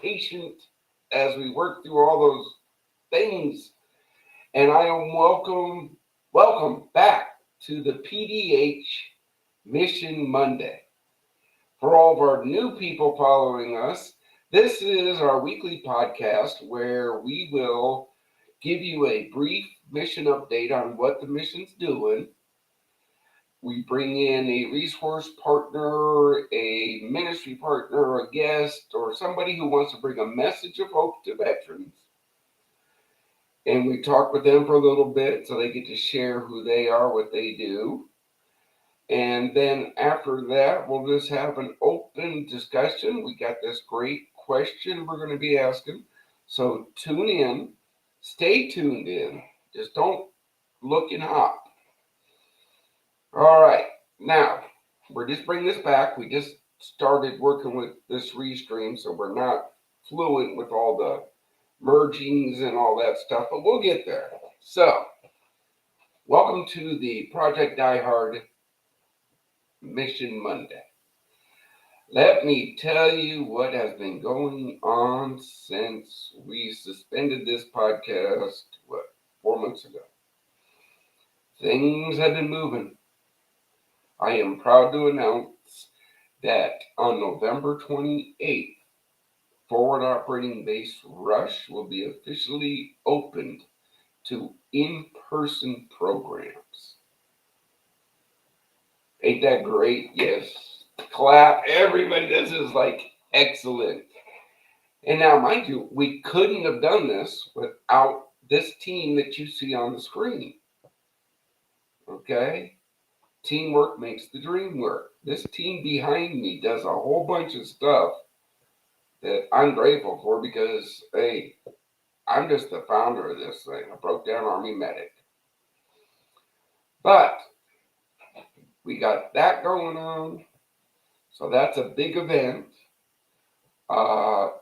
patient as we work through all those things. And I am welcome back to the PDH Mission Monday. For all of our new people following us, this is our weekly podcast where we will give you a brief mission update on what the mission's doing. We bring in a resource partner, a ministry partner, a guest, or somebody who wants to bring a message of hope to veterans. And we talk with them for a little bit so they get to share who they are, what they do. And then after that, we'll just have an open discussion. We got this great question we're going to be asking. So tune in, stay tuned in. Just don't look and hop. All right. Now, we're just bringing this back. We just started working with this restream, so we're not fluent with all the mergings and all that stuff, but we'll get there. So, welcome to the Project Diehard Mission Monday. Let me tell you what has been going on since we suspended this podcast, 4 months ago. Things have been moving. I am proud to announce that on November 28th, Forward Operating Base Rush will be officially opened to in-person programs. Ain't that great? Yes. Clap. Everybody, this is like excellent. And now, mind you, we couldn't have done this without this team that you see on the screen. Okay? Teamwork makes the dream work. This team behind me does a whole bunch of stuff that I'm grateful for because, hey, I'm just the founder of this thing, a broke down Army medic. But we got that going on. So that's a big event.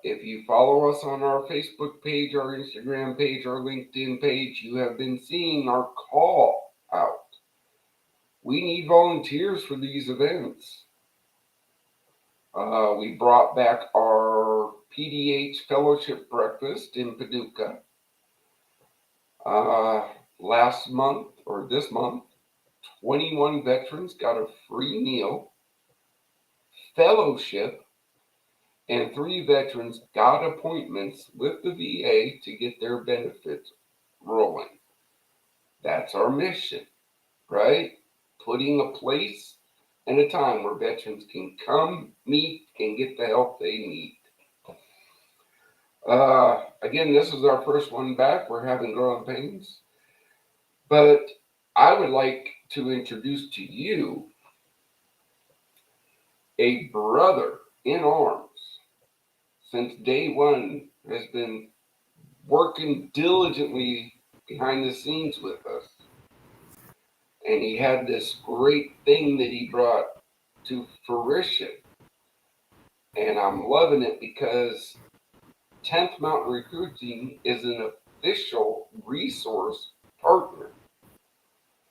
If you follow us on our Facebook page, our Instagram page, our LinkedIn page, you have been seeing our call out. We need volunteers for these events. We brought back our PDH Fellowship Breakfast in Paducah. Last month, or this month, 21 veterans got a free meal, fellowship, and 3 veterans got appointments with the VA to get their benefits rolling. That's our mission, right? Putting a place and a time where veterans can come, meet, and get the help they need. Again, this is our first one back. We're having growing pains. But I would like to introduce to you a brother in arms since day one has been working diligently behind the scenes with us. And he had this great thing that he brought to fruition. And I'm loving it because 10th Mountain Recruiting is an official resource partner.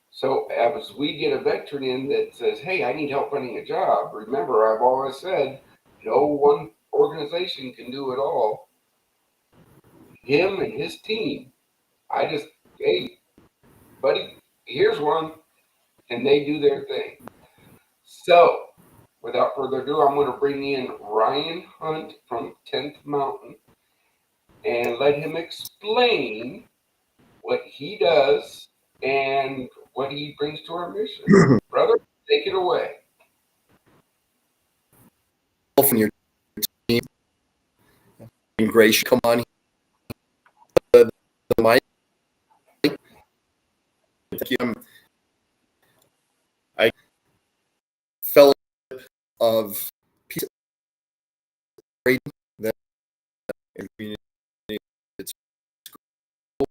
So as we get a veteran in that says, hey, I need help finding a job, remember, I've always said, no one organization can do it all. Him and his team, hey, buddy, here's one, and they do their thing. So, without further ado, I'm going to bring in Ryan Hunt from 10th Mountain and let him explain what he does and what he brings to our mission. Brother, take it away. From your team, being gracious, come on. The mic. Thank you. I fellowship of peace that community. It's cool.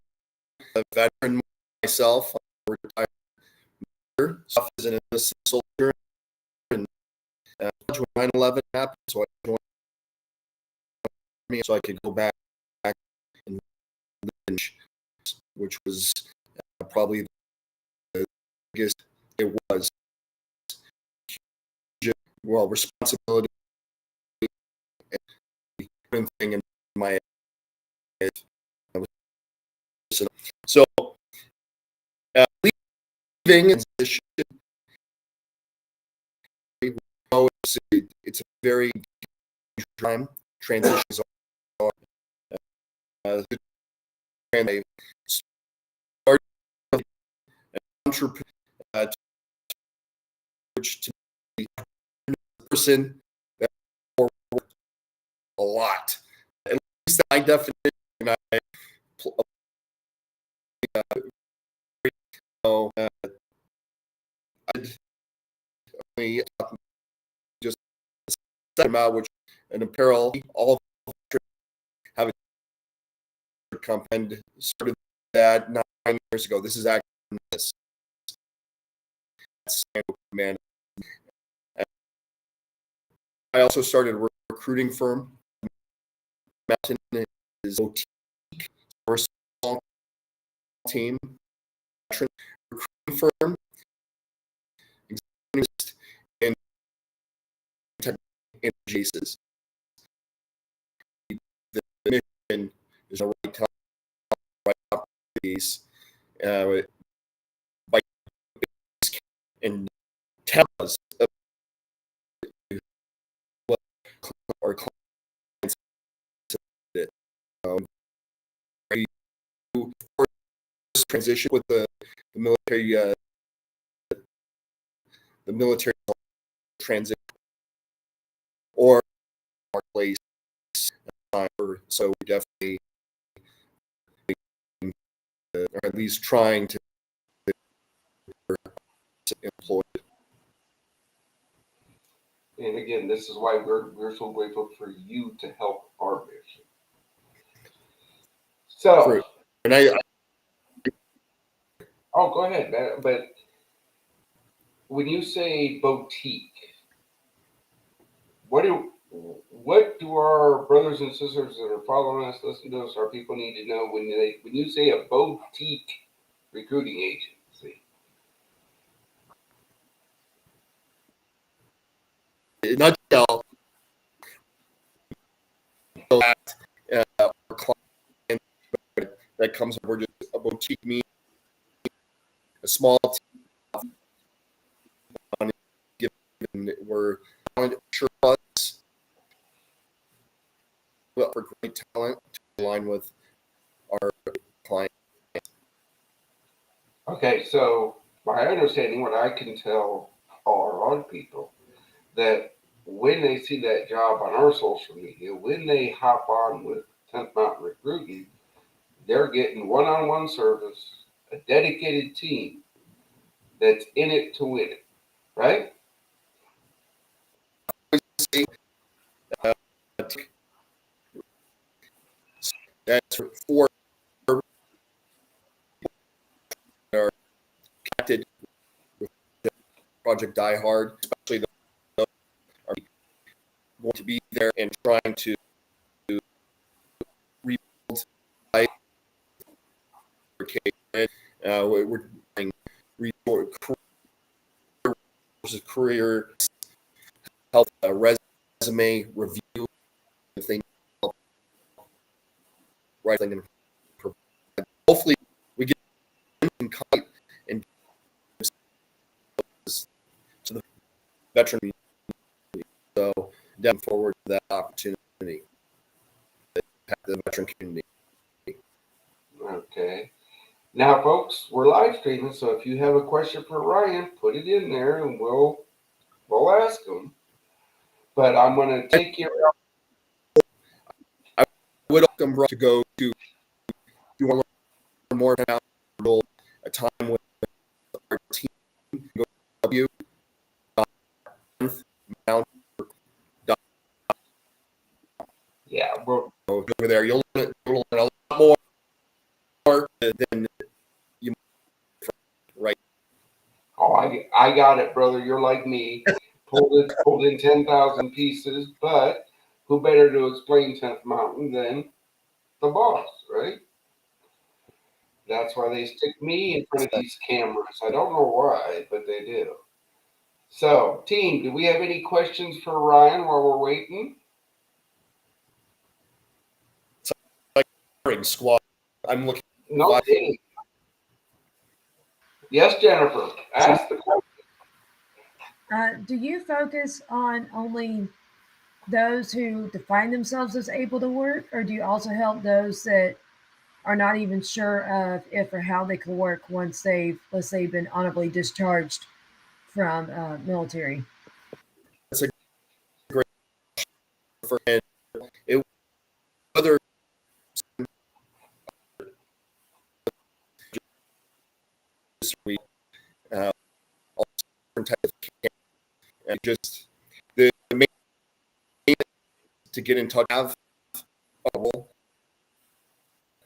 A veteran myself, I'm a retired as an enlisted soldier, and when 9/11 happened, so I joined me so I could go back and which was probably the biggest it was. Well, responsibility thing in my head. So leaving in position, it's a very time. Transitions are and they start an entrepreneur to be a person that a lot. At least my definition. I just set them out, which an apparel, all have a company and started that 9 years ago. This is actually this man. I also started a recruiting firm. Mountain is boutique or small team recruiting firm in cases. The mission is a right time, right opportunities, by and tell us what our clients did. Transition with the military, the military transition or our place. So we definitely, or at least trying to employ. And again, this is why we're so grateful for you to help our mission. So, and go ahead, man. But when you say boutique, what do our brothers and sisters that are following us, listening to us, our people need to know when you say a boutique recruiting agency? In a nutshell, our client that comes over, just a boutique means a small team. Given we're sure us for great talent to align with our client. Okay, so my understanding, what I can tell our people, that when they see that job on our social media, when they hop on with 10th Mountain Recruiting, they're getting one-on-one service, a dedicated team that's in it to win it, right? That's for are connected with Project Diehard, especially those are going to be there and trying to rebuild life. We're doing career health, resume review, thing, right? Hopefully, we get and to the veteran community. So, down forward to that opportunity, the veteran community. Okay. Now, folks, we're live streaming, so if you have a question for Ryan, put it in there and we'll ask him. But I'm going to take you. I would welcome to go to, if you want to learn more about a time with our team, go to Yeah, we're over there. You'll learn a lot more than you right. Oh, I got it, brother. You're like me. Pulled in 10,000 pieces, but who better to explain 10th Mountain than the boss, right? That's why they stick me in front of these cameras. I don't know why, but they do. So, team, do we have any questions for Ryan while we're waiting? firing squad. I'm looking. No kidding. Yes, Jennifer. Ask the question. Do you focus on only those who define themselves as able to work, or do you also help those that are not even sure of if or how they can work once they've, let's say, been honorably discharged from military? That's a great question. And it whether we all different types of camp, and just the main thing to get in touch, have a role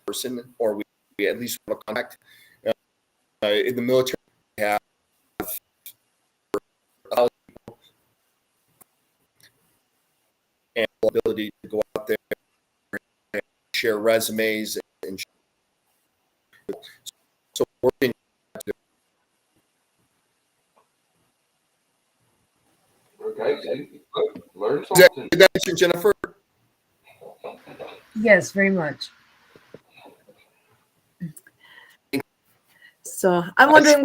person, or we at least have a contact. In the military, we have people and the ability to go out there and share resumes and so working. Okay, learn Did something. that mention Jennifer? Yes, very much. So I'm wondering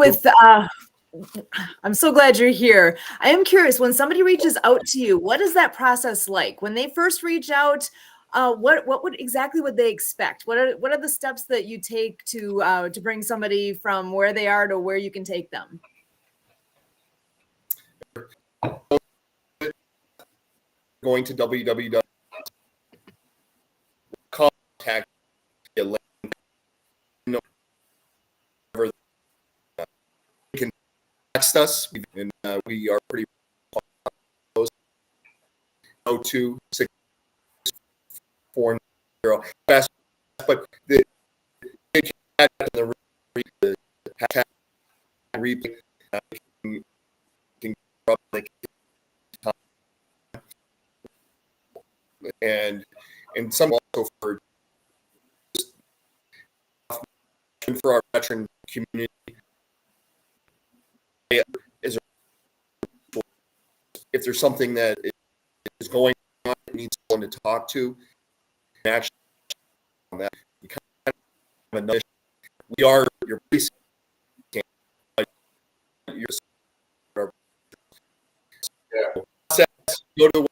I'm so glad you're here. I am curious, when somebody reaches out to you, what is that process like? When they first reach out, what exactly would they expect? What are the steps that you take to bring somebody from where they are to where you can take them? Going to www. Contact a link. You can text us, and we are pretty close. 02640. But the hashtag replay can and some also for our veteran community is if there's something that is going on that needs someone to talk to, and actually on that we kind of have another. We are your police, but you're go to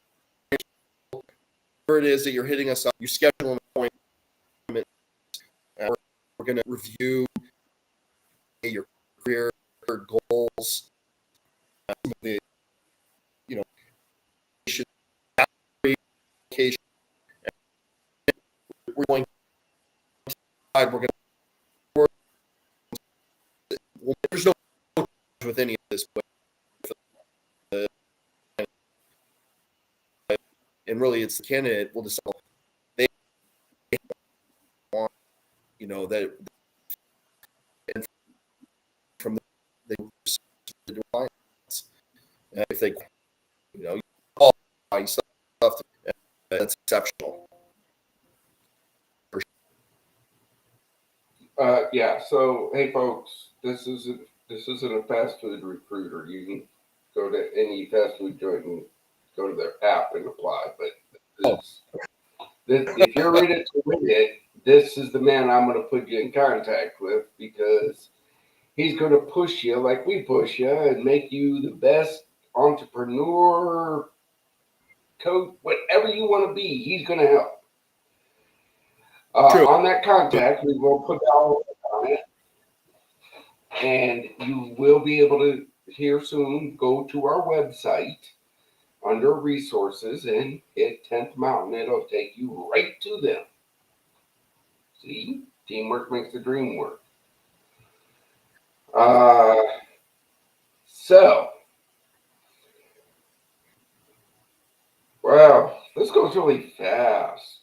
whatever it is that you're hitting us up. You schedule an appointment. We're going to review your career goals, the application. We're going to decide. We're going to work. Well, there's no with any of this, but and really, it's the candidate will decide they want, that, and from the defiance, if they, qualify stuff, that's exceptional. Yeah. So, hey, folks, this isn't a fast food recruiter. You can go to any fast food joint and go to their app and apply. But if you're ready to win it, this is the man I'm going to put you in contact with, because he's going to push you like we push you and make you the best entrepreneur, coach, whatever you want to be. He's going to help. On that contact, we will put all on it, and you will be able to here soon go to our website under resources and hit 10th Mountain. It'll take you right to them. See, teamwork makes the dream work. So, well, this goes really fast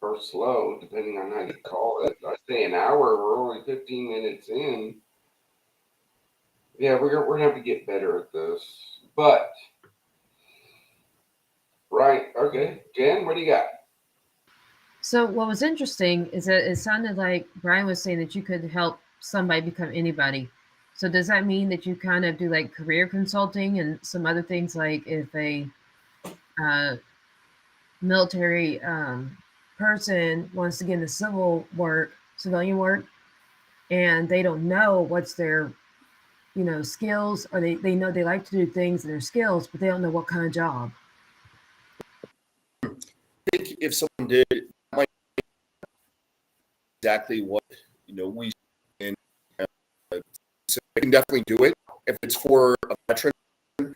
or slow, depending on how you call it. I say an hour. We're only 15 minutes in. Yeah, we're gonna have to get better at this. But right, okay, Jen, what do you got? So what was interesting is that it sounded like Brian was saying that you could help somebody become anybody. So does that mean that you kind of do like career consulting and some other things, like if a military person wants to get into civilian work, and they don't know what's their, skills, or they know they like to do things in their skills, but they don't know what kind of job. I think if someone did, that might be exactly what we and so they can definitely do it. If it's for a veteran,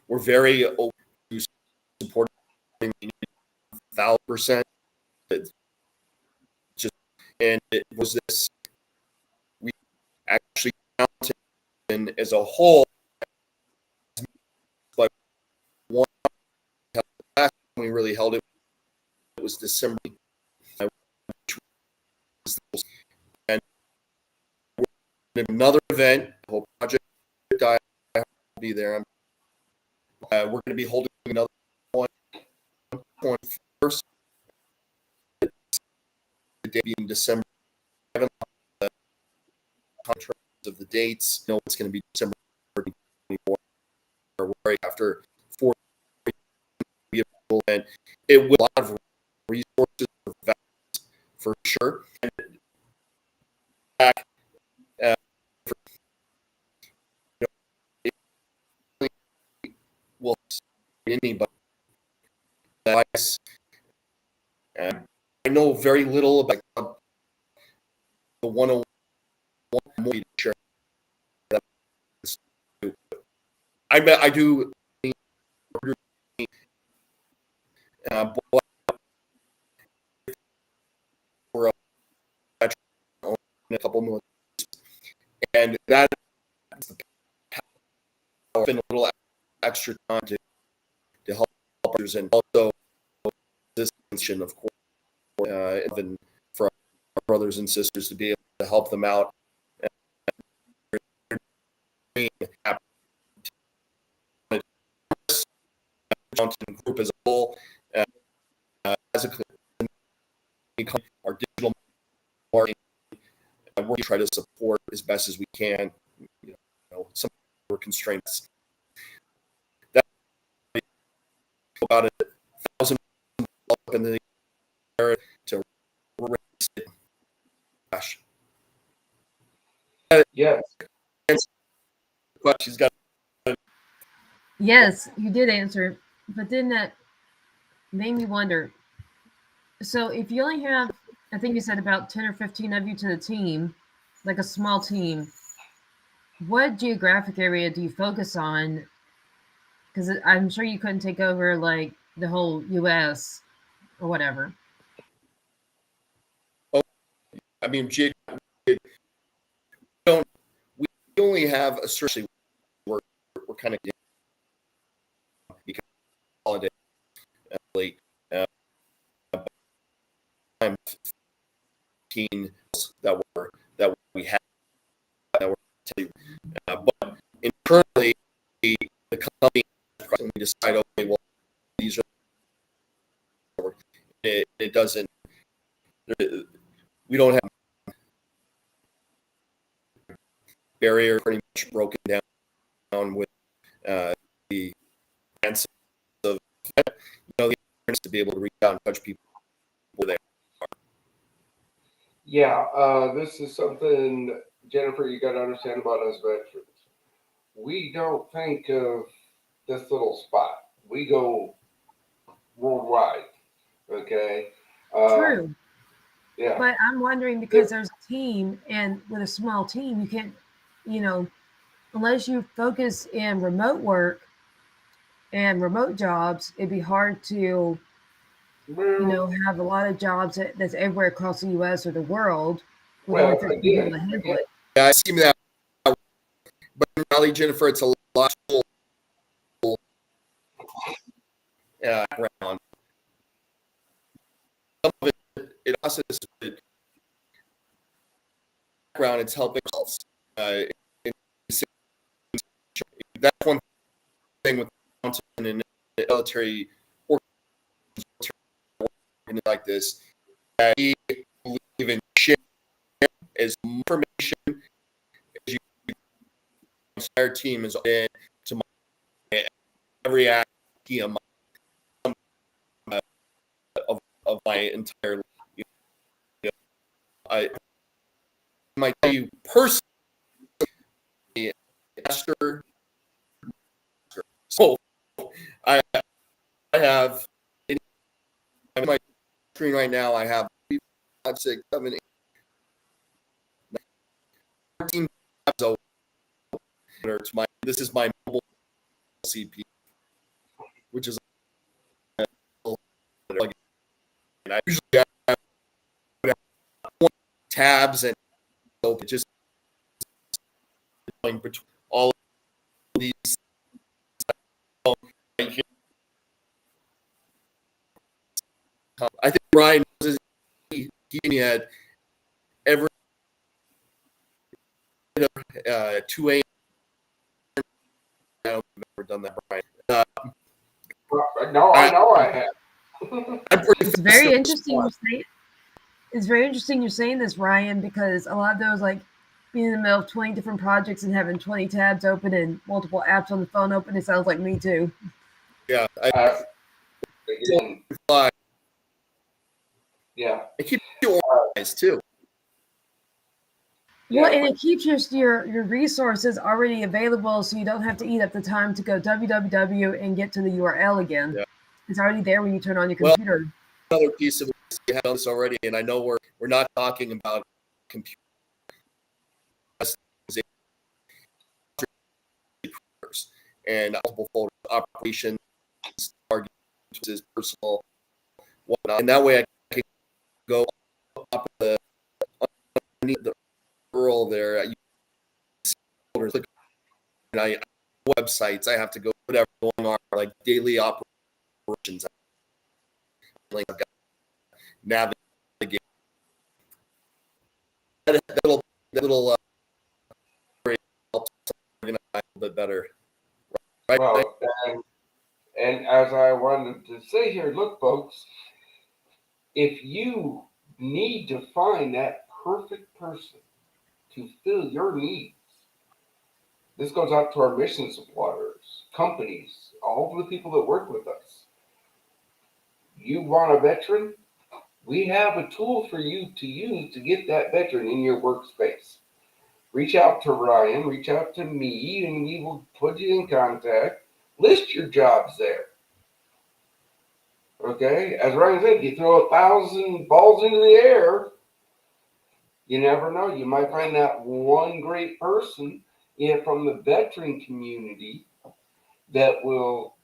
we're very open to supporting 1,000%. Just and it was this we actually counted in as a whole, but one last time we really held it was December, and another event. I hope Project Diehard will be there. We're going to be holding another one first. The date being December 7th. Contracts of the dates. It's going to be December 24. Right after 4 and it will have a lot of resources for sure. And back, will anybody. I know very little about the 101 more to share. I bet I do. But for a couple more, and that's been a little extra time to help others, and also this mission, of course, even for our brothers and sisters to be able to help them out. Group as a whole, as a our digital marketing, we're try to support as best as we can. Some constraints. That about 1,000 up in the air to raise it. Gosh. Yes. She's got. Yes, you did answer, but then that made me wonder. So if you only have, I think you said about 10 or 15 of you to the team, like a small team, what geographic area do you focus on? Because I'm sure you couldn't take over like the whole US or whatever. Oh, I mean, we only have a certain. We're kind of because holiday late. 15 that we had that were but internally the company decide, okay, well, these are it doesn't, we don't have barrier pretty much broken down with the answer of the to be able to reach out and touch people where they are. Yeah, this is something, Jennifer, you got to understand about us veterans. We don't think of this little spot. We go worldwide. Okay. True. Yeah. But I'm wondering, because there's a team, and with a small team, you can't, unless you focus in remote work and remote jobs, it'd be hard to, have a lot of jobs that's everywhere across the U.S. or the world with only 50 people to handle it. Yeah, I see that. But really, Jennifer, it's a lot around. Some of it also is background. It's helping us. That's one thing with council and in the military like this. We believe in sharing as much information as you. The entire team is in to my every act of my entire I might tell you personally, Esther. So I have on my screen right now. I have 3, 5, 6, 7, 8, 14 tabs open. This is my mobile CP, which is a plugin. And I usually have tabs and open just going between all of these right here. I think Ryan knows he had every 2 a.m. I've never done that, Brian. No, I know I have. It's very interesting you're saying. It's very interesting you're saying this, Ryan, because a lot of those, like being in the middle of 20 different projects and having 20 tabs open and multiple apps on the phone open, it sounds like me too. Yeah, Again, yeah. it keeps you organized too. Well, and it keeps your resources already available, so you don't have to eat up the time to go www and get to the URL again. Yeah. It's already there when you turn on your computer. Another piece of it is you have done this already, and I know we're not talking about computer and multiple folder operations, arguments, personal, whatnot, and that way I can go up underneath the URL there. Click, and I websites. I have to go whatever going on, like daily operations. Like I've got navigate. That'll help organize a little bit better. Right? Well, and as I wanted to say here, look, folks, if you need to find that perfect person to fill your needs, this goes out to our mission suppliers, companies, all of the people that work with us. You want a veteran? We have a tool for you to use to get that veteran in your workspace. Reach out to Ryan, reach out to me, and we will put you in contact. List your jobs there. Okay? As Ryan said, you throw 1,000 balls into the air, you never know. You might find that one great person from the veteran community that will,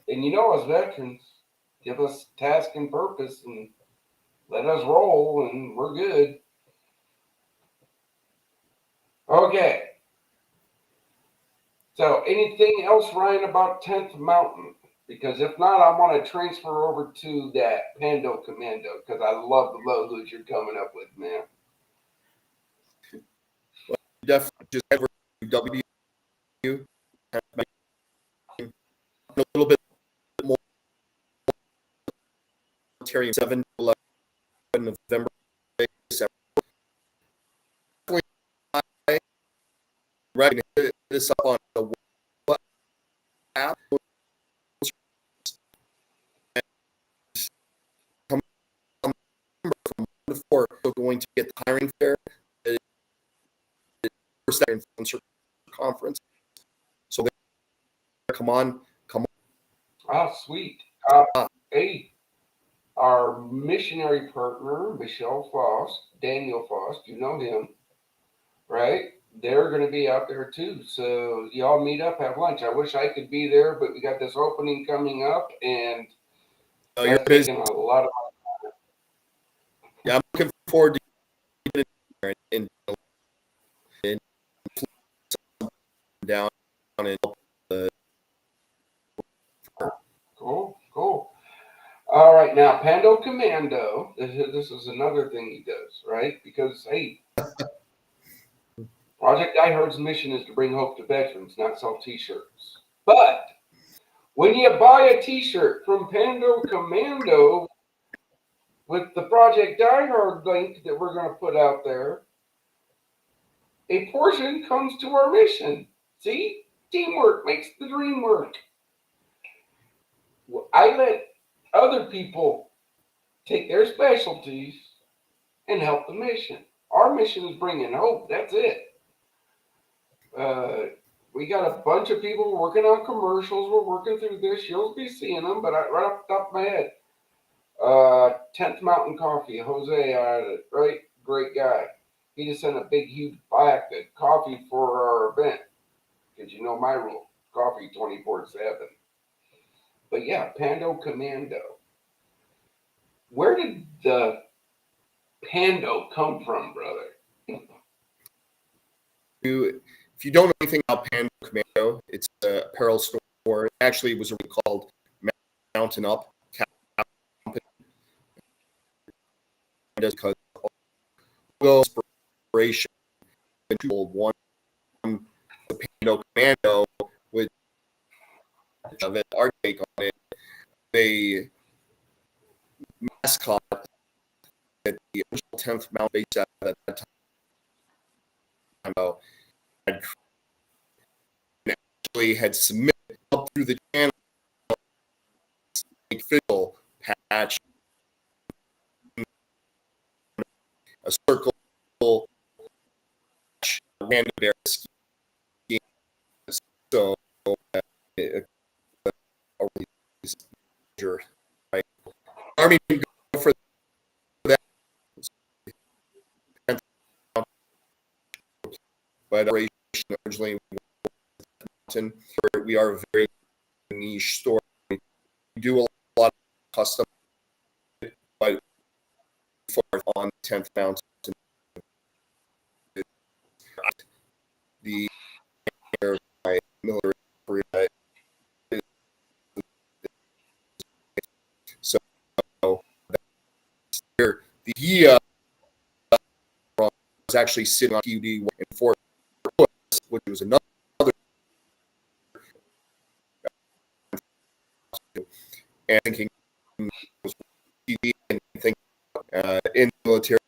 and as veterans, give us task and purpose and let us roll, and we're good. Okay. So anything else, Ryan, about 10th Mountain? Because if not, I want to transfer over to that Pando Commando because I love the logos you're coming up with, man. Well, definitely just ever W a little bit more military 7 to 11 November. Right, hit this up on the app. Come from 1 to 4, so going to get the hiring fair. First influencer conference. So come on. Ah, sweet. Hey, our missionary partner, Daniel Faust, you know him, right? They're going to be out there too. So y'all meet up, have lunch. I wish I could be there, but we got this opening coming up, and You're busy. taking a lot of. Yeah, I'm looking forward to getting there and down and Cool. All right, now Pando Commando. This is another thing he does, right? Because hey, Project Diehard's mission is to bring hope to veterans, not sell T-shirts. But when you buy a T-shirt from Pando Commando with the Project Diehard link that we're going to put out there, a portion comes to our mission. See? Teamwork makes the dream work. I let other people take their specialties and help the mission. our mission is bringing hope. That's it. We got a bunch of people working on commercials. We're working through this. You'll be seeing them, but right off the top of my head, 10th Mountain Coffee, Jose, right, great guy. He just sent a big, huge pack of coffee for our event. Because you know my rule, coffee 24/7. But yeah, Pando Commando. Where did the Pando come from, brother? If you don't know anything about Pando Commando, it's an apparel store. It actually was called Mountain Up Company. Because inspiration into one the Pando Commando with our take on it. A mascot at the original 10th Mount base at that time actually had submitted up through the channel official patch, a circle random bear scheme. So right? Army didn't go for that, but originally we are a very niche store. We do a lot of custom, but on 10th Mountain, the military career. So he was actually sitting on PUD in Fort Worth, which was another and thinking was PUD and thinking in the military,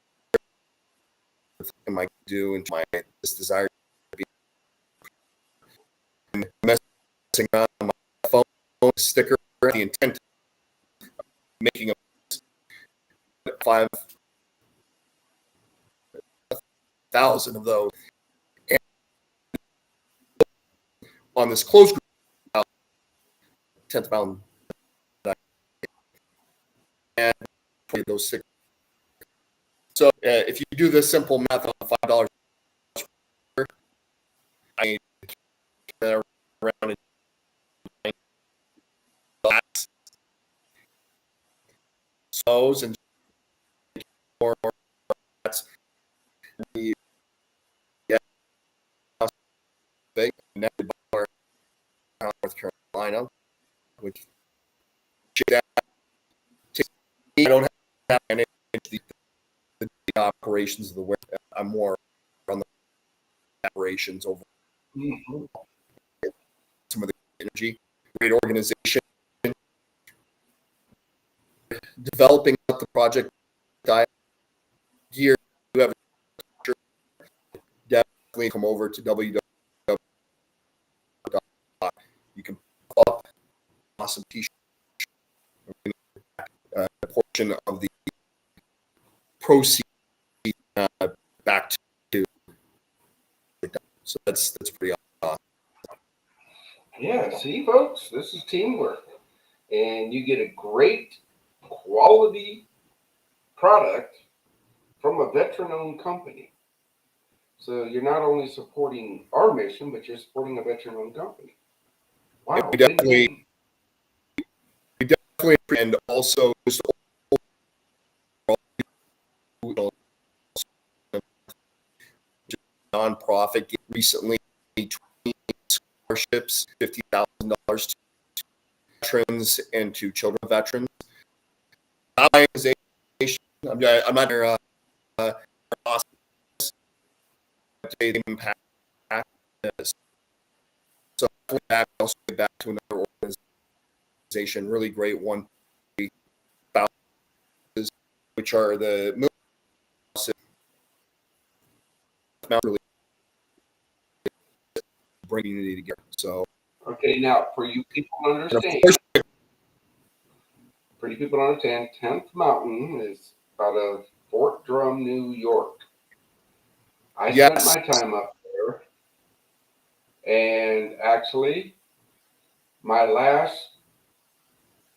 what am I do and this desire to be messing around on my phone sticker, the intent of making a 5,000 of those and on this closed group 10th Mountain and those six. So if you do this simple math on $5 I around slows and more that's the big North Carolina, which that I don't have to manage the operations of the way. I'm more on the operations over some of the energy. Great organization. Developing out the Project Diehard. You have definitely come over to www. You can pull up awesome t-shirt. A portion of the proceeds back to. So that's pretty awesome. Yeah, see, folks, this is teamwork, and you get a great quality product from a veteran-owned company. So you're not only supporting our mission, but you're supporting a veteran-owned company. Wow, we definitely, and also just nonprofit recently 20 scholarships, $50,000 to veterans and to children of veterans. Organization, I'm not impact. So back also back to another organization, really great one, which are the military bringing unity together. So okay, now for you people to understand, 10th Mountain is out of Fort Drum, New York. I spent Yes. my time up there, and actually, my last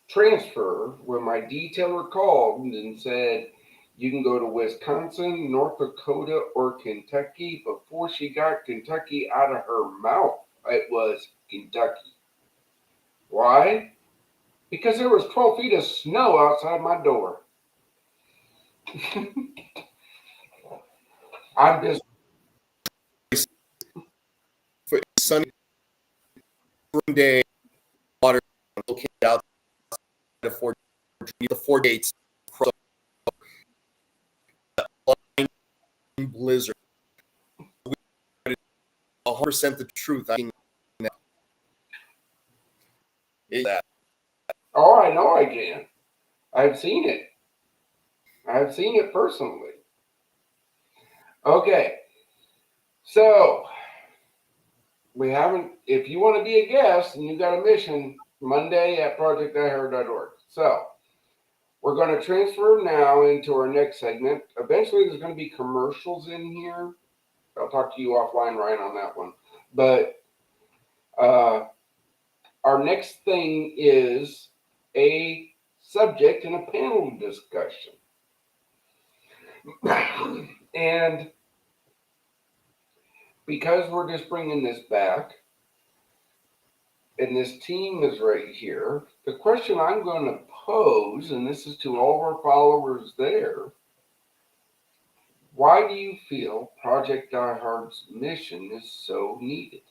transfer, when my detailer called and said, you can go to Wisconsin, North Dakota, or Kentucky, before she got Kentucky out of her mouth, it was Kentucky. Why? Because there was 12 feet of snow outside my door. I'm just, For sunny spring day, water located outside of the four gates, blizzard. 100% the truth. I mean, that. oh, I know I can. I've seen it. I've seen it personally. Okay, so we haven't, if you want to be a guest and you got a mission, Monday at projectdiehard.org. So we're going to transfer now into our next segment. Eventually, there's going to be commercials in here. I'll talk to you offline, Ryan, on that one. But our next thing is a subject and a panel discussion. And because we're just bringing this back, and this team is right here, the question I'm going to pose, and this is to all of our followers there, why do you feel Project Diehard's mission is so needed?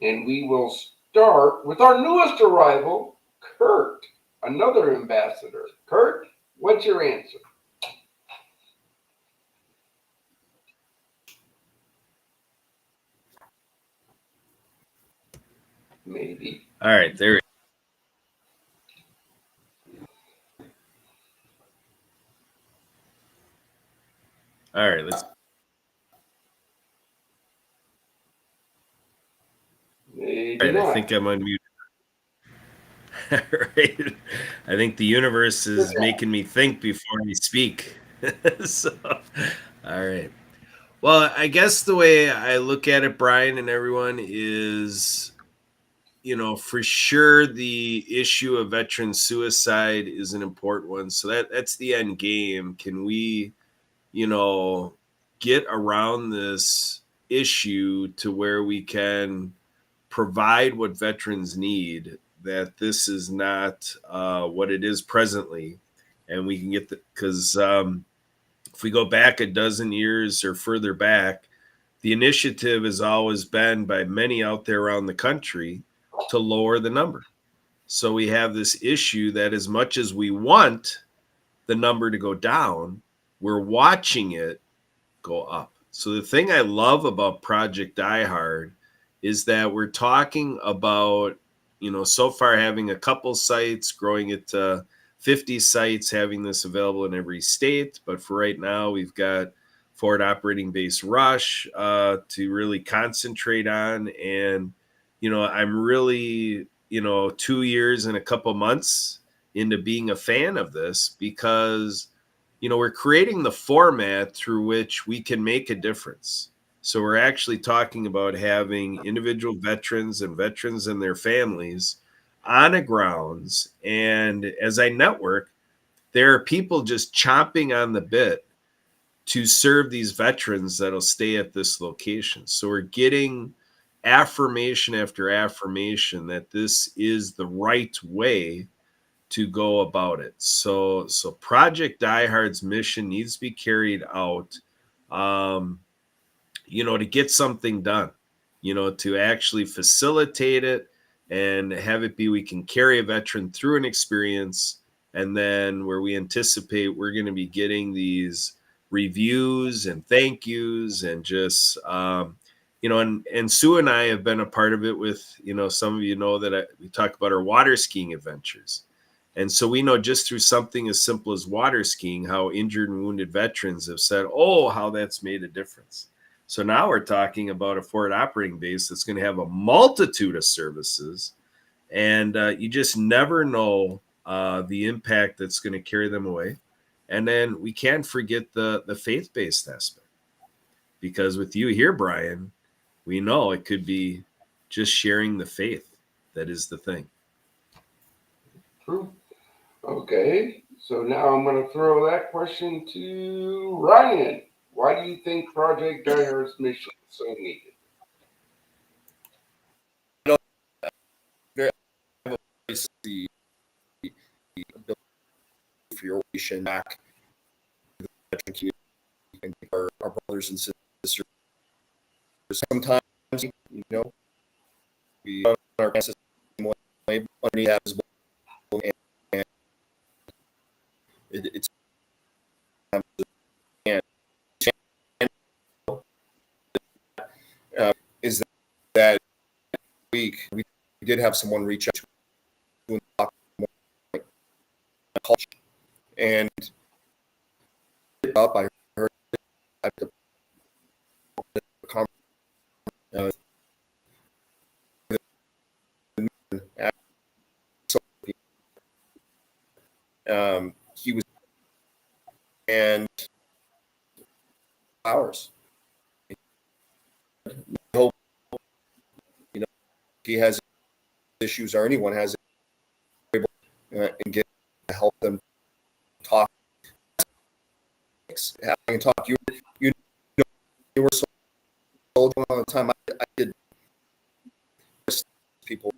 And we will start with our newest arrival, Kurt, another ambassador. Kurt, what's your answer? Maybe. All right, there. All right, let's. Maybe All right, not. I think I'm unmuted. All right, I think the universe is making me think before I speak. So, all right. Well, I guess the way I look at it, Brian and everyone, is, for sure the issue of veteran suicide is an important one. So that's the end game. Can we, get around this issue to where we can provide what veterans need, that this is not what it is presently, and we can get because if we go back a dozen years or further back, the initiative has always been by many out there around the country to lower the number. So we have this issue that as much as we want the number to go down, we're watching it go up. So the thing I love about Project Diehard is that we're talking about, so far having a couple sites, growing it to 50 sites, having this available in every state. But for right now, we've got Forward Operating Base Rush to really concentrate on. And, I'm really, 2 years and a couple months into being a fan of this because we're creating the format through which we can make a difference. So we're actually talking about having individual veterans and veterans and their families on the grounds. And as I network, there are people just chomping on the bit to serve these veterans that'll stay at this location. So we're getting affirmation after affirmation that this is the right way to go about it. So Project Diehard's mission needs to be carried out, to get something done, to actually facilitate it and have it be we can carry a veteran through an experience, and then where we anticipate we're going to be getting these reviews and thank yous and just and Sue and I have been a part of it with, some of you know that we talk about our water skiing adventures. And so we know just through something as simple as water skiing, how injured and wounded veterans have said, oh, how that's made a difference. So now we're talking about a forward operating base that's going to have a multitude of services. And you just never know the impact that's going to carry them away. And then we can't forget the faith-based aspect. Because with you here, Brian, we know it could be just sharing the faith that is the thing. True. Okay, so now I'm going to throw that question to Ryan. Why do you think Project Diehard's mission is so needed? The ability for your organization back to the veteran community and our brothers and sisters. Sometimes, you know, we run our system way underneath that as well, and it's is that week we did have someone reach out to culture and up. I heard at the he was and hours. Hope, you know, if he has issues or anyone has and get to help them talk. Having talk, you know, you were so old all the time. I did people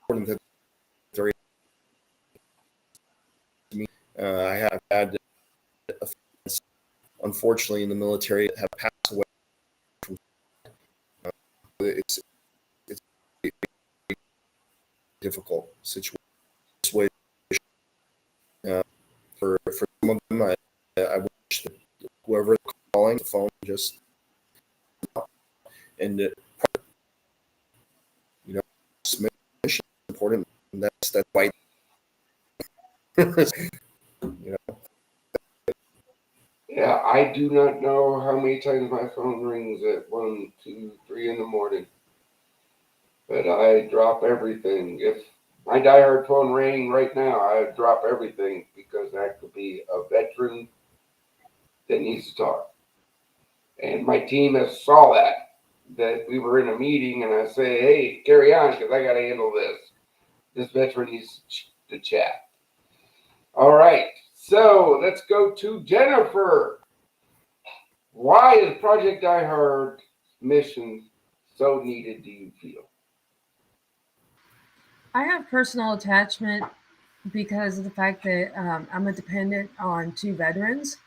according to their I have had friends, unfortunately, in the military that have passed away. It's a difficult situation. For some of them, I wish that whoever is calling the phone just and you know, mission is important. And that's why you know. Yeah, I do not know how many times my phone rings at 1, 2, 3 in the morning. But I drop everything. If my diehard phone rang right now, I'd drop everything because that could be a veteran that needs to talk. And my team has saw that we were in a meeting and I say, hey, carry on because I got to handle this. This veteran needs to chat. All right, so let's go to Jennifer. Why is Project Diehard mission so needed, do you feel? I have personal attachment because of the fact that I'm a dependent on 2 veterans.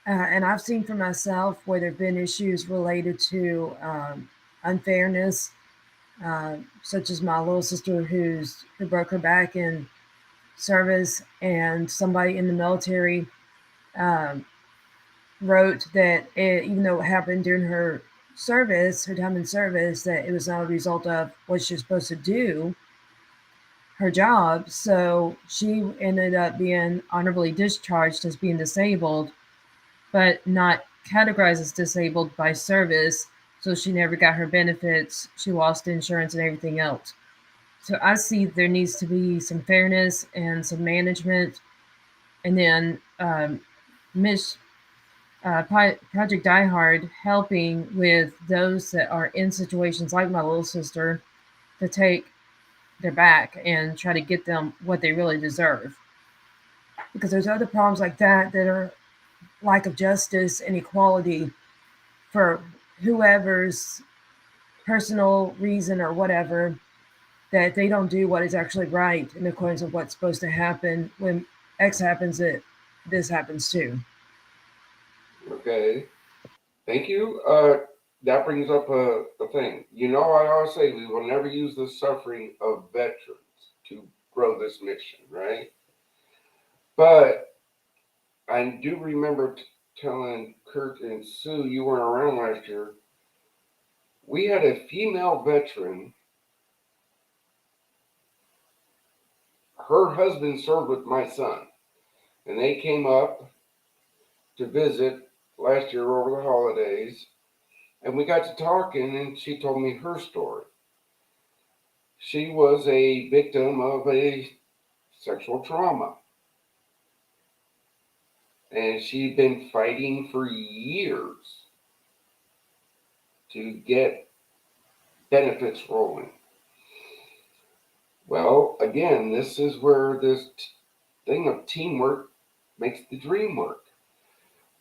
And I've seen for myself where there have been issues related to unfairness, such as my little sister who broke her back in service, and somebody in the military wrote that even though it happened during her service, her time in service, that it was not a result of what she was supposed to do, her job. So she ended up being honorably discharged as being disabled, but not categorized as disabled by service. So she never got her benefits. She lost insurance and everything else. So I see there needs to be some fairness and some management. And then Project Diehard helping with those that are in situations like my little sister to take their back and try to get them what they really deserve. Because there's other problems like that are lack of justice and equality for whoever's personal reason or whatever, that they don't do what is actually right in accordance with what's supposed to happen. When X happens, that this happens too. Okay. Thank you. That brings up a thing. You know, I always say we will never use the suffering of veterans to grow this mission, right? But I do remember telling Kirk and Sue, you weren't around last year, we had a female veteran. Her husband served with my son, and they came up to visit last year over the holidays, and we got to talking, and she told me her story. She was a victim of a sexual trauma. and she'd been fighting for years to get benefits rolling. Well, again, this is where this thing of teamwork makes the dream work.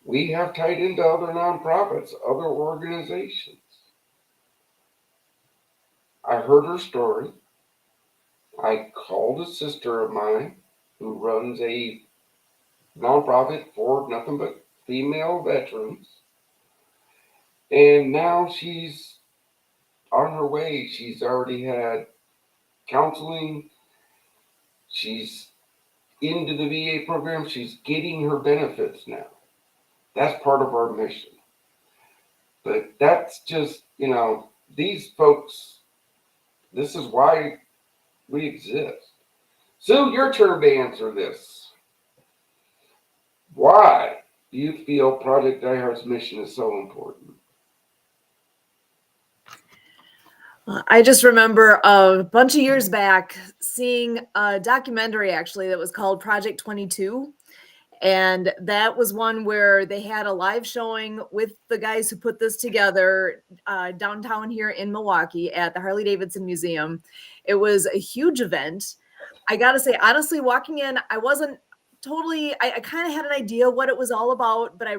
We have tied into other nonprofits, other organizations. I heard her story. I called a sister of mine who runs a nonprofit for nothing but female veterans. And now she's on her way. She's already had counseling. She's into the VA program. She's getting her benefits now. That's part of our mission. But that's just, these folks, this is why we exist. Sue, your turn to answer this. Why do you feel Project Diehard's mission is so important? I just remember a bunch of years back seeing a documentary actually that was called Project 22. And that was one where they had a live showing with the guys who put this together downtown here in Milwaukee at the Harley-Davidson Museum. It was a huge event. I got to say, honestly, walking in, I wasn't totally, I kind of had an idea what it was all about, but I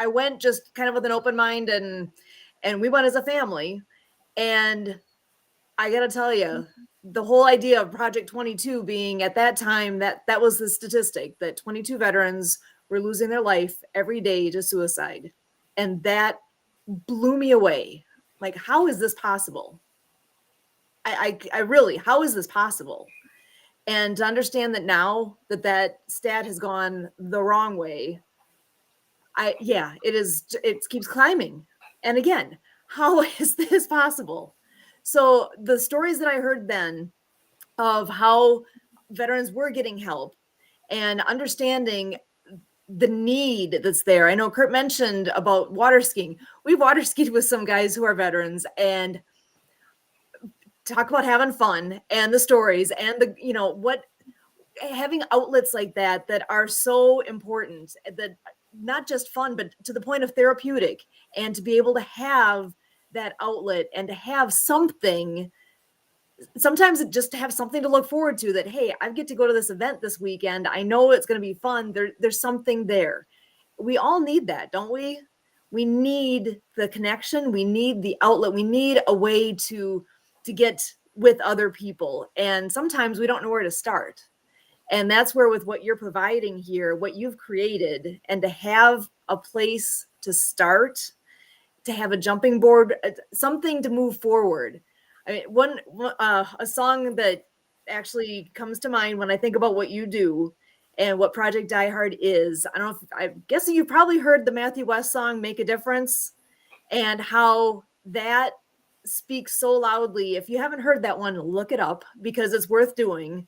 went just kind of with an open mind, and we went as a family. And I got to tell you, the whole idea of Project 22 being at that time, that was the statistic that 22 veterans were losing their life every day to suicide. And that blew me away. Like, how is this possible? I really, how is this possible? And to understand that now that stat has gone the wrong way, it keeps climbing. And again, how is this possible? So the stories that I heard then of how veterans were getting help and understanding the need that's there. I know Kurt mentioned about water skiing. We water skied with some guys who are veterans, and talk about having fun and the stories and having outlets like that are so important, that not just fun, but to the point of therapeutic, and to be able to have that outlet and to have something, sometimes just to have something to look forward to, that, hey, I get to go to this event this weekend. I know it's going to be fun. There's something there. We all need that, don't we? We need the connection. We need the outlet. We need a way to get with other people. And sometimes we don't know where to start. And that's where, with what you're providing here, what you've created, and to have a place to start, to have a jumping board, something to move forward. I mean, a song that actually comes to mind when I think about what you do and what Project Diehard is. I'm guessing you've probably heard the Matthew West song, Make a Difference, and how that speaks so loudly. If you haven't heard that one, look it up, because it's worth doing.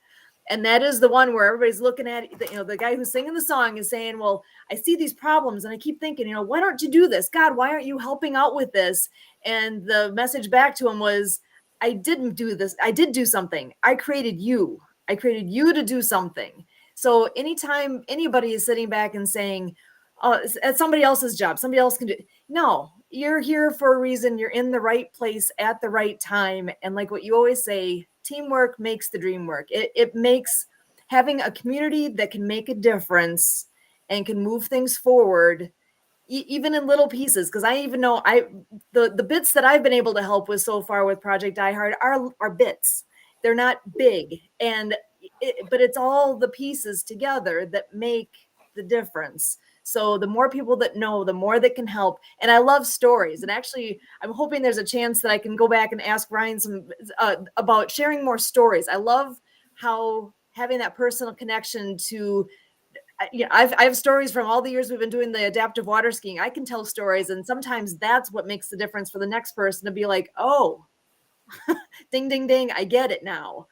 And that is the one where everybody's looking at, the guy who's singing the song is saying, well, I see these problems and I keep thinking, why don't you do this? God, why aren't you helping out with this? And the message back to him was, I didn't do this. I did do something. I created you. I created you to do something. So anytime anybody is sitting back and saying, oh, it's somebody else's job, somebody else can do it. No, you're here for a reason. You're in the right place at the right time. And like what you always say, teamwork makes the dream work. It makes having a community that can make a difference and can move things forward, even in little pieces. Because I even know the bits that I've been able to help with so far with Project Diehard are bits. They're not big, but it's all the pieces together that make the difference. So the more people that know, the more that can help. And I love stories. And actually, I'm hoping there's a chance that I can go back and ask Ryan some about sharing more stories. I love how having that personal connection to, I have stories from all the years we've been doing the adaptive water skiing. I can tell stories, and sometimes that's what makes the difference for the next person, to be like, oh, ding, ding, ding, I get it now.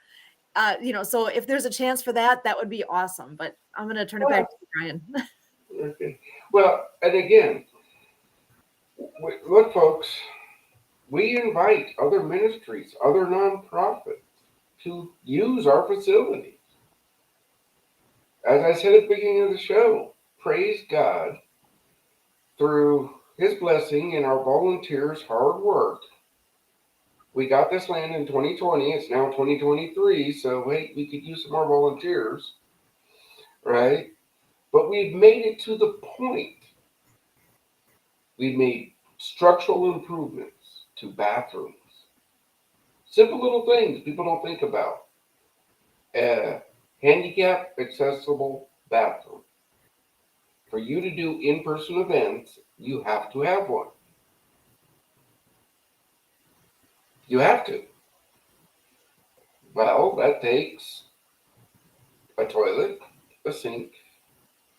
So if there's a chance for that, that would be awesome. But I'm going to turn it back to you, Ryan. Okay. Well, and again, look, folks, we invite other ministries, other nonprofits to use our facilities. As I said at the beginning of the show, praise God, through his blessing and our volunteers' hard work, we got this land in 2020. It's now 2023, so hey, we could use some more volunteers, right? But we've made it to the point. We've made structural improvements to bathrooms. Simple little things people don't think about. Handicap accessible bathroom. For you to do in-person events, you have to have one. You have to. Well, that takes a toilet, a sink,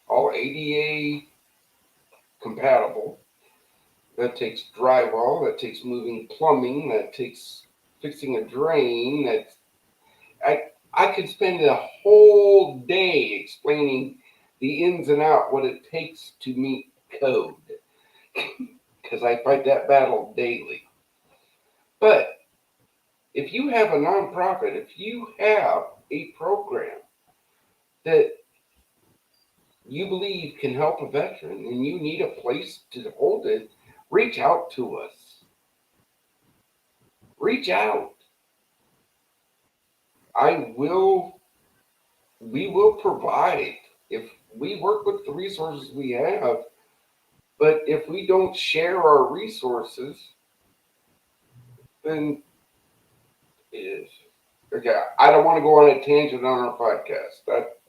all ADA compatible. That takes drywall. That takes moving plumbing. That takes fixing a drain. I could spend a whole day explaining the ins and out what it takes to meet code, because I fight that battle daily. But if you have a nonprofit, if you have a program that you believe can help a veteran and you need a place to hold it, reach out to us. Reach out. We will provide if we work with the resources we have. But if we don't share our resources, then okay, I don't want to go on a tangent on our podcast.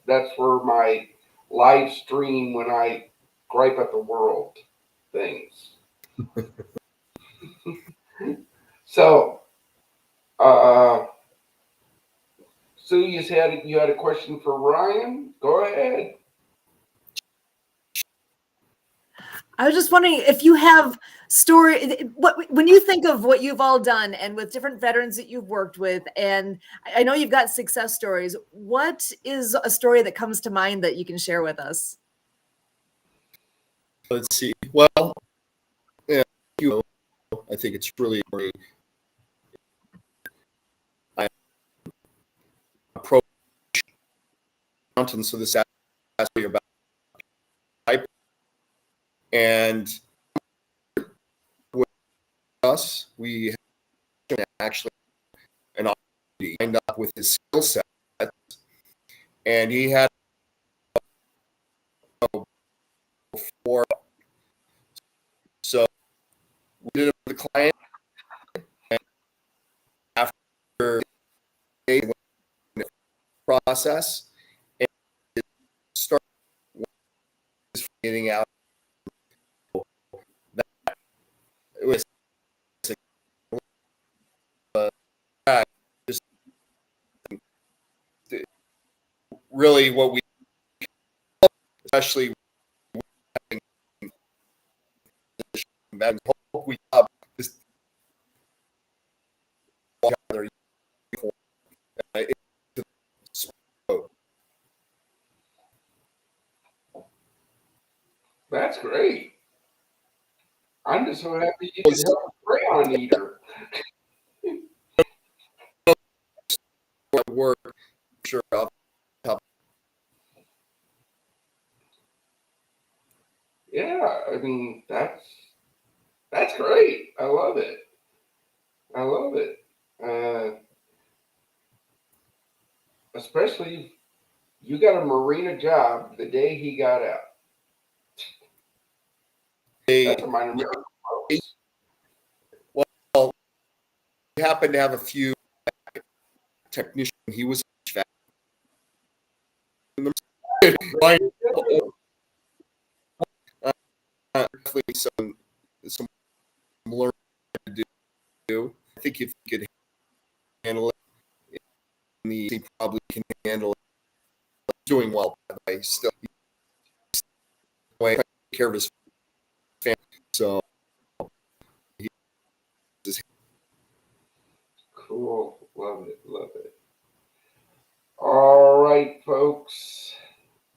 That's where my live stream when I gripe at the world things. So, Sue, you had a question for Ryan? Go ahead. I was just wondering if you have when you think of what you've all done and with different veterans that you've worked with, and I know you've got success stories, what is a story that comes to mind that you can share with us? Let's see. Well, yeah, I think it's really great. I approach mountains, so this has to be about type. And with us, we actually an opportunity lined up with his skill set, and he had before. So we did it with the client, and after the process, and it started getting out. It was just really what we, especially hope we just together. That's great. I'm just so happy you can help a crayon eater. Work, sure. Yeah, I mean that's great. I love it. I love it. Especially you got a marina job the day he got out. That's a minor miracle. Well, we happened to have a few technicians. He was some learning to do. I think if he could handle it, he probably can handle it. Doing well, by the way. Still, taking care of his family. So, Cool. Love it. Love it. All right, folks.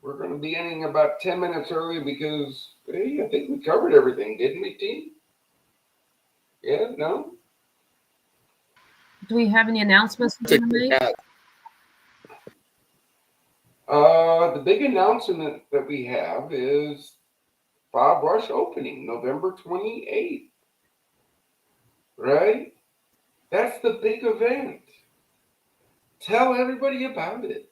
We're going to be ending about 10 minutes early because, hey, I think we covered everything, didn't we, team? Yeah, no? Do we have any announcements we're going to make? The big announcement that we have is Bob Rush opening November 28th, right? That's the big event. Tell everybody about it.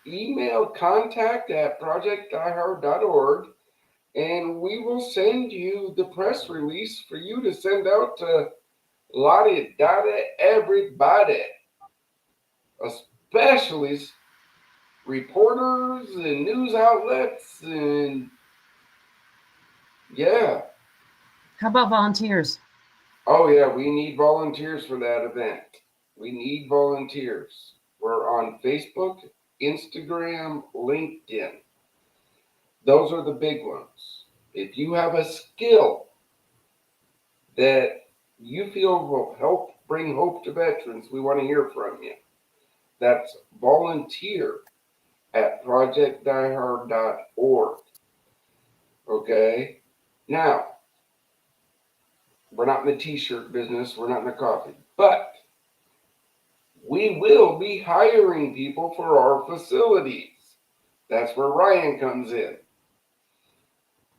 Email contact@projectdiehard.org and we will send you the press release for you to send out to Lottie Dada everybody, especially reporters and news outlets and yeah. How about volunteers? Oh yeah, we need volunteers for that event. We need volunteers. We're on Facebook, Instagram, LinkedIn. Those are the big ones. If you have a skill that you feel will help bring hope to veterans, we want to hear from you. That's volunteer at projectdiehard.org. Okay? Now, we're not in the t-shirt business, we're not in the coffee, but we will be hiring people for our facilities. That's where Ryan comes in.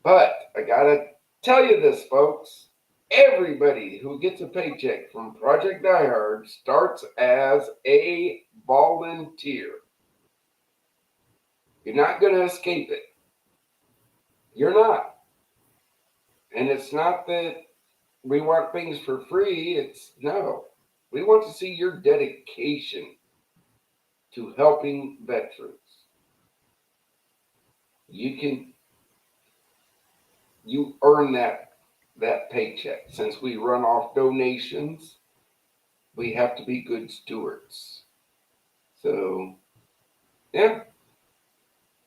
But I gotta tell you this, folks. Everybody who gets a paycheck from Project Diehard starts as a volunteer. You're not going to escape it. You're not. And it's not that we want things for free. It's no. We want to see your dedication to helping veterans. You earn that paycheck. Since we run off donations, we have to be good stewards. So, yeah,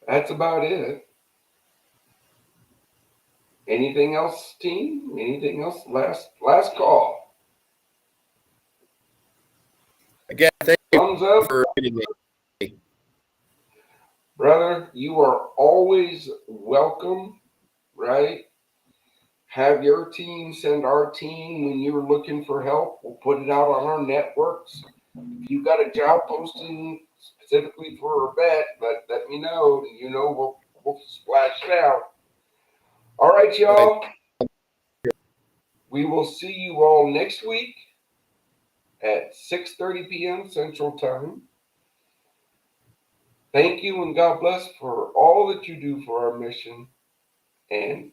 that's about it. Anything else, team? Anything else? Last call. Again, thank you Thumbs up. for inviting me. Brother, you are always welcome, right? Have your team send our team when you're looking for help. We'll put it out on our networks. If you got a job posting specifically for a vet, let me know. You know, we'll splash it out. All right, y'all. We will see you all next week at 6:30 p.m. Central Time. Thank you and God bless for all that you do for our mission. And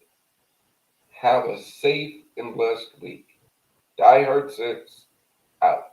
have a safe and blessed week. Die Hard 6 out.